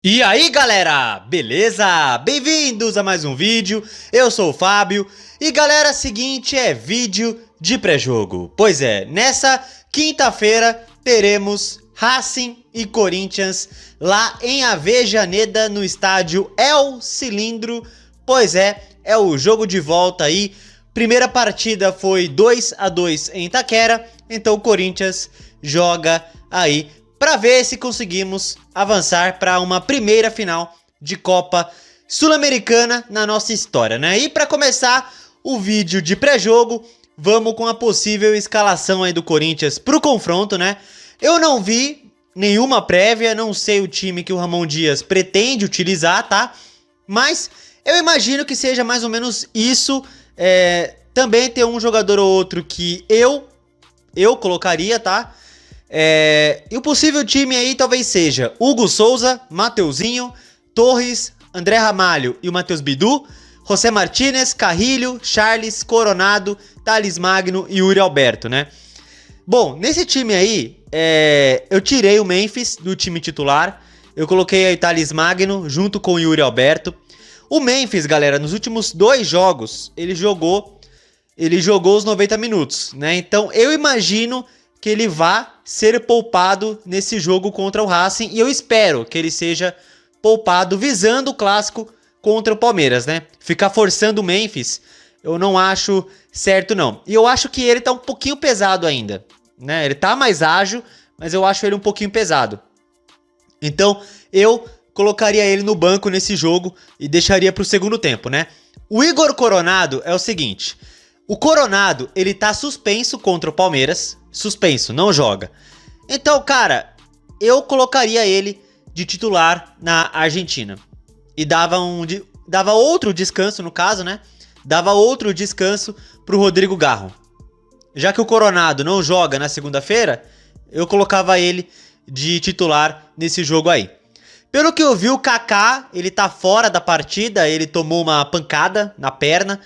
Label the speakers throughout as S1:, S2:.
S1: E aí galera, beleza? Bem-vindos a mais um vídeo, eu sou o Fábio e galera, seguinte é vídeo de pré-jogo. Pois é, nessa quinta-feira teremos Racing e Corinthians lá em Avejaneda no estádio El Cilindro. Pois é o jogo de volta aí, primeira partida foi 2-2 em Itaquera, então o Corinthians joga aí para ver se conseguimos avançar para uma primeira final de Copa Sul-Americana na nossa história, né? E para começar o vídeo de pré-jogo, vamos com a possível escalação aí do Corinthians para o confronto, né? Eu não vi nenhuma prévia, não sei o time que o Ramon Dias pretende utilizar, tá? Mas eu imagino que seja mais ou menos isso. Também tem um jogador ou outro que eu colocaria, tá? E o possível time aí talvez seja Hugo Souza, Mateuzinho, Torres, André Ramalho e o Matheus Bidu, José Martínez, Carrilho, Charles, Coronado, Thales Magno e Yuri Alberto, né? Bom, nesse time aí, eu tirei o Memphis do time titular, eu coloquei aí o Thales Magno junto com o Yuri Alberto. O Memphis, galera, nos últimos 2 jogos, ele jogou os 90 minutos, né? Então eu imagino que ele vá ser poupado nesse jogo contra o Racing, e eu espero que ele seja poupado visando o clássico contra o Palmeiras, né? Ficar forçando o Memphis, eu não acho certo não. E eu acho que ele tá um pouquinho pesado ainda, né? Ele tá mais ágil, mas eu acho ele um pouquinho pesado. Então eu colocaria ele no banco nesse jogo e deixaria pro segundo tempo, né? O Igor Coronado é o seguinte: o Coronado, ele tá suspenso contra o Palmeiras. Suspenso, não joga. Então, cara, eu colocaria ele de titular na Argentina. E dava outro descanso, no caso, né? Dava outro descanso pro Rodrigo Garro. Já que o Coronado não joga na segunda-feira, eu colocava ele de titular nesse jogo aí. Pelo que eu vi, o Kaká, ele tá fora da partida, ele tomou uma pancada na perna.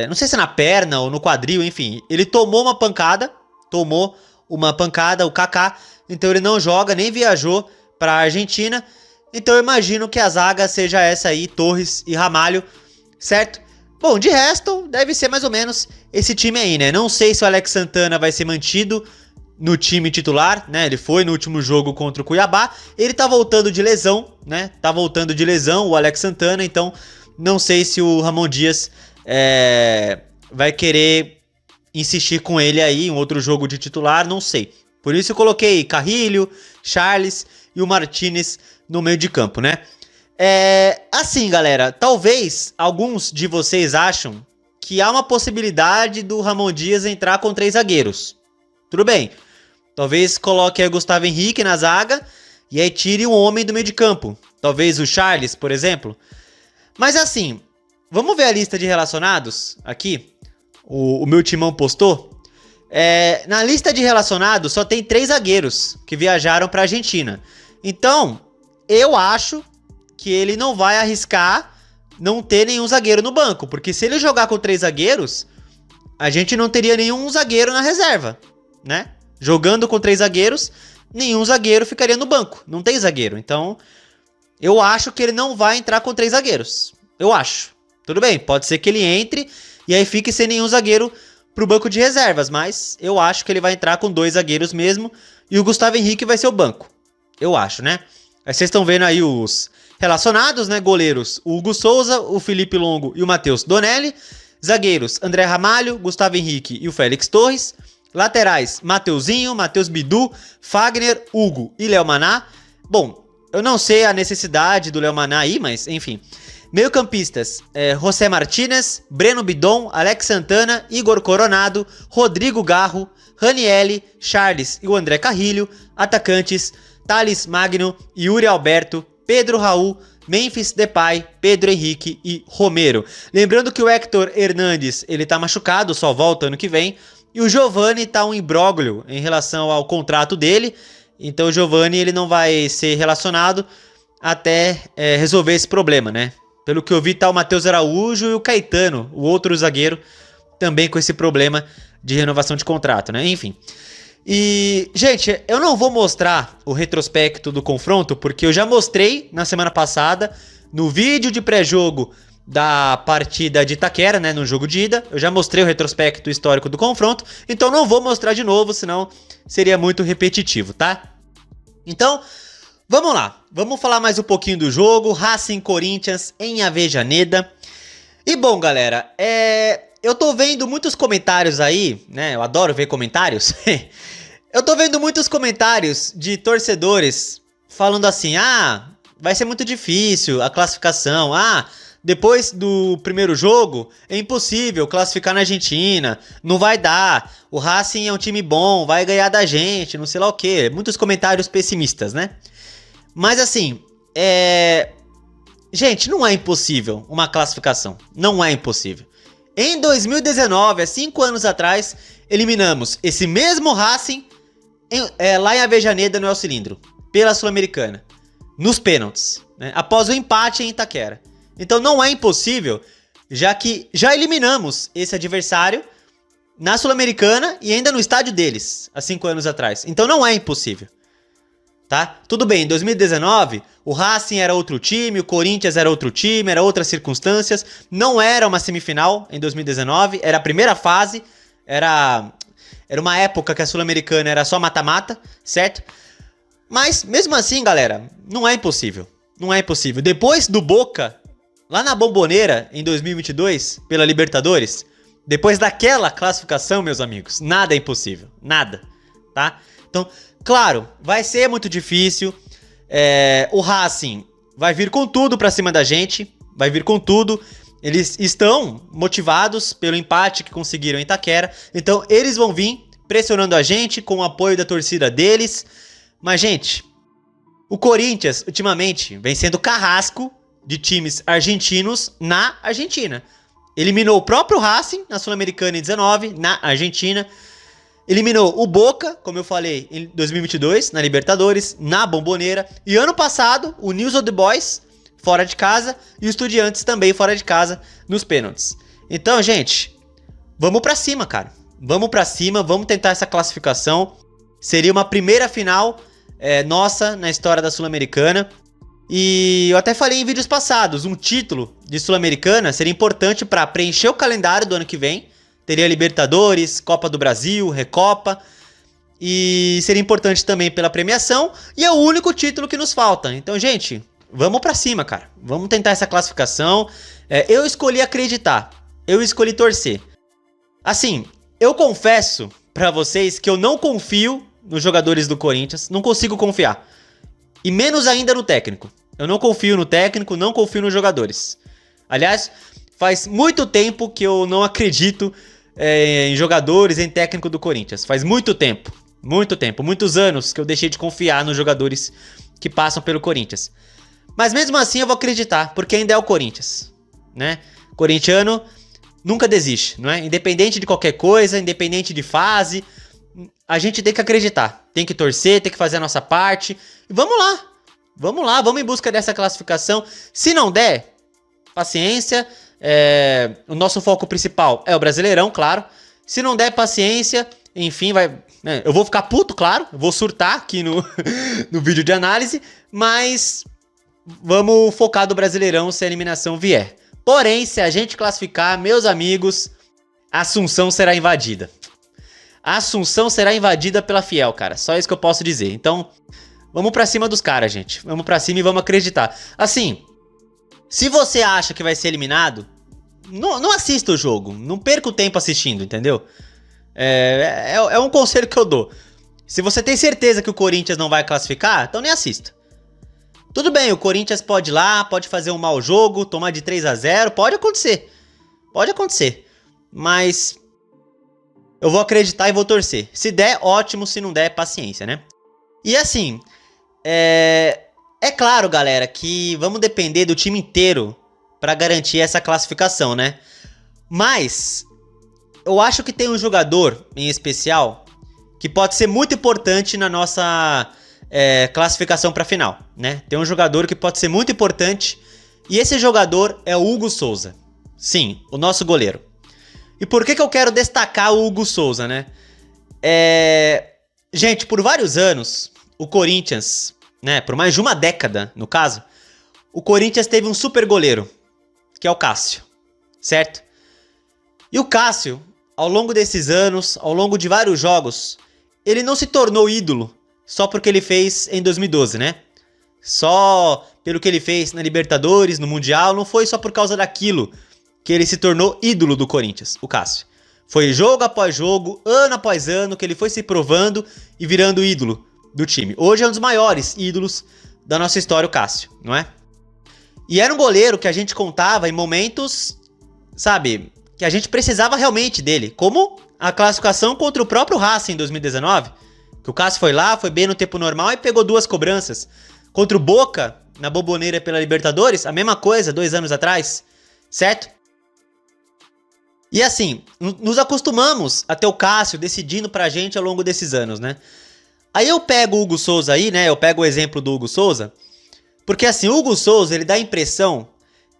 S1: Não sei se é na perna ou no quadril, enfim. Ele tomou uma pancada, o Kaká. Então ele não joga, nem viajou para a Argentina. Então eu imagino que a zaga seja essa aí, Torres e Ramalho, certo? Bom, de resto, deve ser mais ou menos esse time aí, né? Não sei se o Alex Santana vai ser mantido no time titular, né? Ele foi no último jogo contra o Cuiabá. Ele tá voltando de lesão, né? Tá voltando de lesão o Alex Santana. Então não sei se o Ramon Dias vai querer insistir com ele aí, um outro jogo de titular, não sei. Por isso eu coloquei Carrilho, Charles e o Martínez no meio de campo, né? Assim, galera, talvez alguns de vocês acham que há uma possibilidade do Ramon Dias entrar com 3 zagueiros. Tudo bem. Talvez coloque aí o Gustavo Henrique na zaga e aí tire um homem do meio de campo. Talvez o Charles, por exemplo. Mas assim, vamos ver a lista de relacionados aqui. O meu timão postou. Na lista de relacionados só tem 3 zagueiros que viajaram para a Argentina. Então, eu acho que ele não vai arriscar não ter nenhum zagueiro no banco. Porque se ele jogar com 3 zagueiros, a gente não teria nenhum zagueiro na reserva, né? Jogando com 3 zagueiros, nenhum zagueiro ficaria no banco. Não tem zagueiro. Então, eu acho que ele não vai entrar com 3 zagueiros. Eu acho. Tudo bem, pode ser que ele entre e aí fique sem nenhum zagueiro pro banco de reservas, mas eu acho que ele vai entrar com 2 zagueiros mesmo e o Gustavo Henrique vai ser o banco. Eu acho, né? Aí vocês estão vendo aí os relacionados, né? Goleiros, o Hugo Souza, o Felipe Longo e o Matheus Donelli. Zagueiros, André Ramalho, Gustavo Henrique e o Félix Torres. Laterais, Mateuzinho, Matheus Bidu, Fagner, Hugo e Léo Maná. Bom, eu não sei a necessidade do Léo Maná aí, mas enfim. Meio-campistas, José Martínez, Breno Bidon, Alex Santana, Igor Coronado, Rodrigo Garro, Ranielli, Charles e o André Carrilho. Atacantes, Thales Magno, Yuri Alberto, Pedro Raul, Memphis Depay, Pedro Henrique e Romero. Lembrando que o Héctor Hernandes, ele tá machucado, só volta ano que vem. E o Giovani tá um imbróglio em relação ao contrato dele. Então o Giovani ele não vai ser relacionado até resolver esse problema, né? Pelo que eu vi, tá o Matheus Araújo e o Caetano, o outro zagueiro, também com esse problema de renovação de contrato, né? Enfim. E, gente, eu não vou mostrar o retrospecto do confronto, porque eu já mostrei na semana passada, no vídeo de pré-jogo da partida de Itaquera, né, no jogo de ida. Eu já mostrei o retrospecto histórico do confronto, então não vou mostrar de novo, senão seria muito repetitivo, tá? Então, vamos lá. Vamos falar mais um pouquinho do jogo. Racing Corinthians em Avejaneda. E bom, galera, eu tô vendo muitos comentários aí, né? Eu adoro ver comentários. Eu tô vendo muitos comentários de torcedores falando assim: ah, vai ser muito difícil a classificação. Ah, depois do primeiro jogo é impossível classificar na Argentina. Não vai dar. O Racing é um time bom, vai ganhar da gente, não sei lá o quê. Muitos comentários pessimistas, né? Mas assim, gente, não é impossível uma classificação. Não é impossível. Em 2019, há 5 anos atrás, eliminamos esse mesmo Racing lá em Avejaneda, no El Cilindro, pela Sul-Americana, nos pênaltis, né, após o empate em Itaquera. Então não é impossível, já que já eliminamos esse adversário na Sul-Americana e ainda no estádio deles, há 5 anos atrás. Então não é impossível. Tá? Tudo bem, em 2019 o Racing era outro time, o Corinthians era outro time, era outras circunstâncias, não era uma semifinal em 2019, era a primeira fase, era uma época que a Sul-Americana era só mata-mata, certo? Mas mesmo assim, galera, não é impossível, não é impossível. Depois do Boca, lá na Bombonera em 2022, pela Libertadores, depois daquela classificação, meus amigos, nada é impossível, nada, tá? Então, claro, vai ser muito difícil, o Racing vai vir com tudo pra cima da gente, vai vir com tudo. Eles estão motivados pelo empate que conseguiram em Itaquera, então eles vão vir pressionando a gente com o apoio da torcida deles. Mas, gente, o Corinthians ultimamente vem sendo carrasco de times argentinos na Argentina. Eliminou o próprio Racing na Sul-Americana em 19, na Argentina. Eliminou o Boca, como eu falei, em 2022, na Libertadores, na Bombonera. E ano passado, o News Old Boys, fora de casa, e o Estudiantes também fora de casa, nos pênaltis. Então, gente, vamos pra cima, cara. Vamos pra cima, vamos tentar essa classificação. Seria uma primeira final nossa na história da Sul-Americana. E eu até falei em vídeos passados, um título de Sul-Americana seria importante para preencher o calendário do ano que vem. Teria Libertadores, Copa do Brasil, Recopa. E seria importante também pela premiação. E é o único título que nos falta. Então, gente, vamos pra cima, cara. Vamos tentar essa classificação. Eu escolhi acreditar. Eu escolhi torcer. Assim, eu confesso pra vocês que eu não confio nos jogadores do Corinthians. Não consigo confiar. E menos ainda no técnico. Eu não confio no técnico, não confio nos jogadores. Aliás, faz muito tempo que eu não acredito em jogadores, em técnico do Corinthians. Faz muito tempo, muitos anos que eu deixei de confiar nos jogadores que passam pelo Corinthians. Mas mesmo assim eu vou acreditar, porque ainda é o Corinthians, né? Corintiano nunca desiste, não é? Independente de qualquer coisa, independente de fase, a gente tem que acreditar, tem que torcer, tem que fazer a nossa parte. E vamos lá, vamos em busca dessa classificação. Se não der, paciência. O nosso foco principal é o Brasileirão, claro. Se não der, paciência. Enfim, eu vou ficar puto, claro. Eu vou surtar aqui no vídeo de análise. Mas vamos focar do Brasileirão se a eliminação vier. Porém, se a gente classificar, meus amigos, Assunção será invadida. Assunção será invadida pela Fiel, cara. Só isso que eu posso dizer. Então, vamos pra cima dos caras, gente. Vamos pra cima e vamos acreditar. Assim, se você acha que vai ser eliminado, não assista o jogo. Não perca o tempo assistindo, entendeu? É um conselho que eu dou. Se você tem certeza que o Corinthians não vai classificar, então nem assista. Tudo bem, o Corinthians pode ir lá, pode fazer um mau jogo, tomar de 3-0, pode acontecer. Pode acontecer. Mas eu vou acreditar e vou torcer. Se der, ótimo. Se não der, paciência, né? E assim, é claro, galera, que vamos depender do time inteiro para garantir essa classificação, né? Mas eu acho que tem um jogador em especial que pode ser muito importante na nossa classificação para a final, né? Tem um jogador que pode ser muito importante e esse jogador é o Hugo Souza. Sim, o nosso goleiro. E por que eu quero destacar o Hugo Souza, né? Gente, por vários anos, o Corinthians, né, por mais de uma década, no caso, o Corinthians teve um super goleiro, que é o Cássio, certo? E o Cássio, ao longo desses anos, ao longo de vários jogos, ele não se tornou ídolo só porque ele fez em 2012, né? Só pelo que ele fez na Libertadores, no Mundial, não foi só por causa daquilo que ele se tornou ídolo do Corinthians, o Cássio. Foi jogo após jogo, ano após ano, que ele foi se provando e virando ídolo do time. Hoje é um dos maiores ídolos da nossa história, o Cássio, não é? E era um goleiro que a gente contava em momentos, sabe, que a gente precisava realmente dele. Como a classificação contra o próprio Racing em 2019, que o Cássio foi lá, foi bem no tempo normal e pegou 2 cobranças. Contra o Boca, na Bombonera pela Libertadores, a mesma coisa, 2 anos atrás, certo? E assim, nos acostumamos a ter o Cássio decidindo pra gente ao longo desses anos, né? Aí eu pego o Hugo Souza aí, né? Eu pego o exemplo do Hugo Souza, porque assim, o Hugo Souza, ele dá a impressão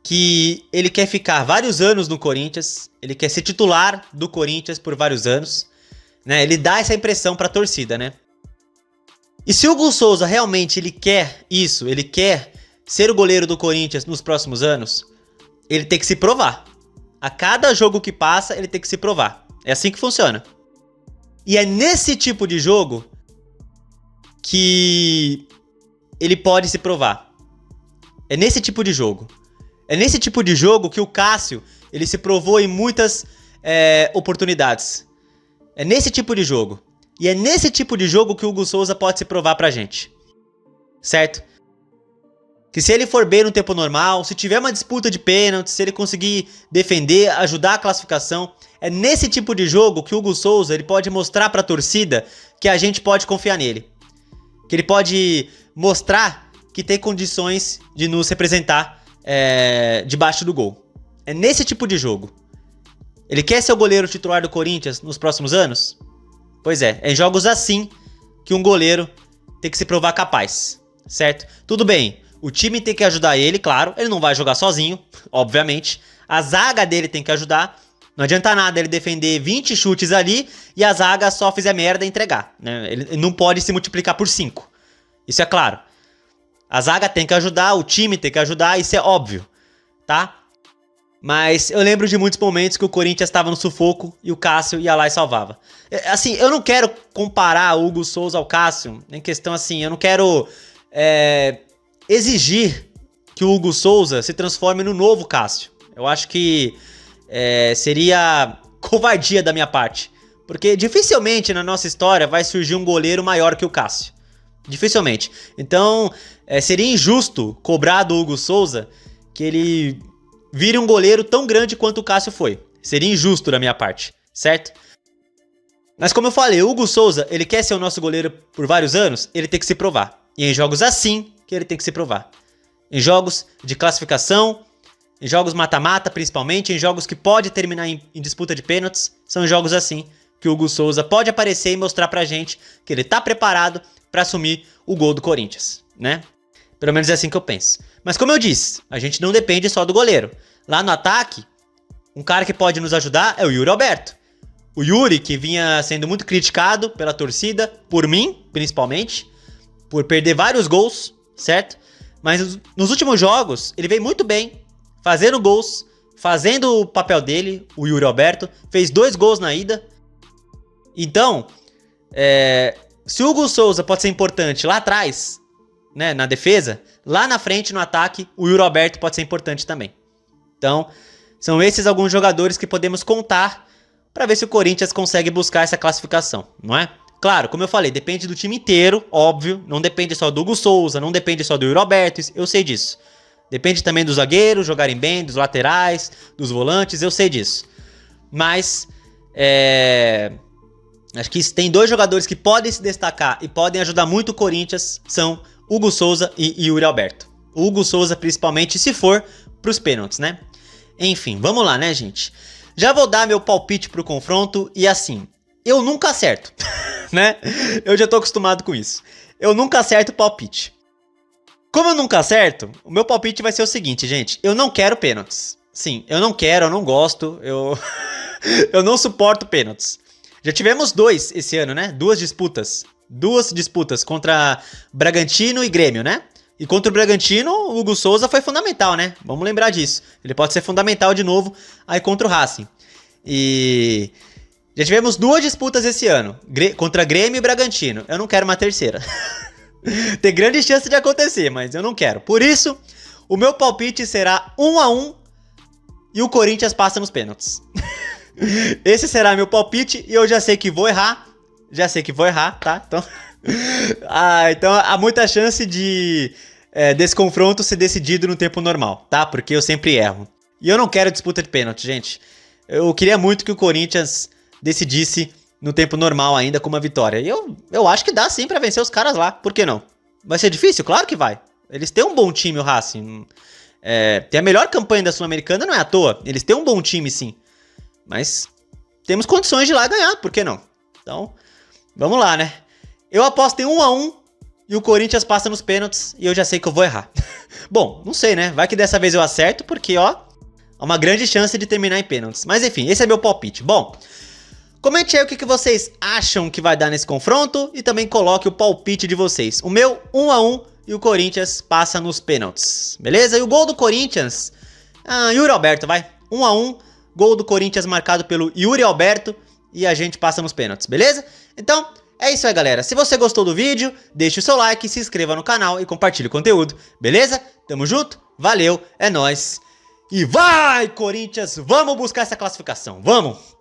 S1: que ele quer ficar vários anos no Corinthians, ele quer ser titular do Corinthians por vários anos, né? Ele dá essa impressão pra torcida, né? E se o Hugo Souza realmente ele quer isso, ele quer ser o goleiro do Corinthians nos próximos anos, ele tem que se provar. A cada jogo que passa, ele tem que se provar. É assim que funciona. E é nesse tipo de jogo que ele pode se provar. É nesse tipo de jogo. É nesse tipo de jogo que o Cássio ele se provou em muitas oportunidades. É nesse tipo de jogo. E é nesse tipo de jogo que o Hugo Souza pode se provar pra gente. Certo? Que se ele for bem no tempo normal, se tiver uma disputa de pênalti, se ele conseguir defender, ajudar a classificação, é nesse tipo de jogo que o Hugo Souza ele pode mostrar pra torcida que a gente pode confiar nele. Que ele pode mostrar que tem condições de nos representar debaixo do gol. É nesse tipo de jogo. Ele quer ser o goleiro titular do Corinthians nos próximos anos? Pois é em jogos assim que um goleiro tem que se provar capaz, certo? Tudo bem, o time tem que ajudar ele, claro, ele não vai jogar sozinho, obviamente. A zaga dele tem que ajudar, não adianta nada ele defender 20 chutes ali e a zaga só fizer merda e entregar, né? Ele não pode se multiplicar por 5, isso é claro. A zaga tem que ajudar, o time tem que ajudar, isso é óbvio, tá? Mas eu lembro de muitos momentos que o Corinthians estava no sufoco e o Cássio ia lá e salvava. Assim, eu não quero comparar o Hugo Souza ao Cássio, em questão assim, eu não quero exigir que o Hugo Souza se transforme no novo Cássio. Eu acho que seria covardia da minha parte. Porque dificilmente na nossa história vai surgir um goleiro maior que o Cássio. Dificilmente. Então, seria injusto cobrar do Hugo Souza que ele vire um goleiro tão grande quanto o Cássio foi. Seria injusto da minha parte, certo? Mas como eu falei, o Hugo Souza, ele quer ser o nosso goleiro por vários anos, ele tem que se provar. E em jogos assim que ele tem que se provar. Em jogos de classificação, em jogos mata-mata principalmente, em jogos que pode terminar em disputa de pênaltis, são jogos assim que o Hugo Souza pode aparecer e mostrar pra gente que ele tá preparado pra assumir o gol do Corinthians, né? Pelo menos é assim que eu penso. Mas como eu disse, a gente não depende só do goleiro. Lá no ataque, um cara que pode nos ajudar é o Yuri Alberto. O Yuri, que vinha sendo muito criticado pela torcida, por mim, principalmente, por perder vários gols, certo? Mas nos últimos jogos, ele veio muito bem, fazendo gols, fazendo o papel dele, o Yuri Alberto. Fez 2 gols na ida. Então, se o Hugo Souza pode ser importante lá atrás, né, na defesa, lá na frente, no ataque, o Yuri Alberto pode ser importante também. Então, são esses alguns jogadores que podemos contar para ver se o Corinthians consegue buscar essa classificação, não é? Claro, como eu falei, depende do time inteiro, óbvio, não depende só do Hugo Souza, não depende só do Yuri Alberto, eu sei disso. Depende também dos zagueiros jogarem bem, dos laterais, dos volantes, eu sei disso. Mas, acho que tem 2 jogadores que podem se destacar e podem ajudar muito o Corinthians, são Hugo Souza e Yuri Alberto. O Hugo Souza principalmente se for pros pênaltis, né? Enfim, vamos lá, né, gente? Já vou dar meu palpite pro confronto e assim, eu nunca acerto, né? Eu já tô acostumado com isso. Eu nunca acerto o palpite. Como eu nunca acerto, o meu palpite vai ser o seguinte, gente. Eu não quero pênaltis. Sim, eu não quero, eu não gosto, eu não suporto pênaltis. Já tivemos 2 esse ano, né? 2 disputas duas disputas contra Bragantino e Grêmio, né? E contra o Bragantino, o Hugo Souza foi fundamental, né? Vamos lembrar disso. Ele pode ser fundamental de novo aí contra o Racing. E já tivemos duas disputas esse ano, contra Grêmio e Bragantino. Eu não quero uma terceira. Tem grande chance de acontecer, mas eu não quero. Por isso, o meu palpite será 1-1 e o Corinthians passa nos pênaltis. Esse será meu palpite e eu já sei que vou errar. Já sei que vou errar, tá? Então, então há muita chance de desse confronto ser decidido no tempo normal, tá? Porque eu sempre erro. E eu não quero disputa de pênalti, gente. Eu queria muito que o Corinthians decidisse no tempo normal ainda com uma vitória. E eu acho que dá sim pra vencer os caras lá. Por que não? Vai ser difícil? Claro que vai. Eles têm um bom time, o Racing. Tem a melhor campanha da Sul-Americana, não é à toa. Eles têm um bom time, sim. Mas temos condições de ir lá ganhar, por que não? Então, vamos lá, né? Eu aposto em 1-1 e o Corinthians passa nos pênaltis e eu já sei que eu vou errar. Bom, não sei, né? Vai que dessa vez eu acerto, porque, ó, há uma grande chance de terminar em pênaltis. Mas enfim, esse é meu palpite. Bom, comente aí o que vocês acham que vai dar nesse confronto e também coloque o palpite de vocês. O meu, 1-1 e o Corinthians passa nos pênaltis. Beleza? E o gol do Corinthians, Yuri Alberto, vai. 1-1, gol do Corinthians marcado pelo Yuri Alberto e a gente passa nos pênaltis, beleza? Então, é isso aí, galera. Se você gostou do vídeo, deixe o seu like, se inscreva no canal e compartilhe o conteúdo, beleza? Tamo junto, valeu, é nóis. E vai, Corinthians, vamos buscar essa classificação, vamos!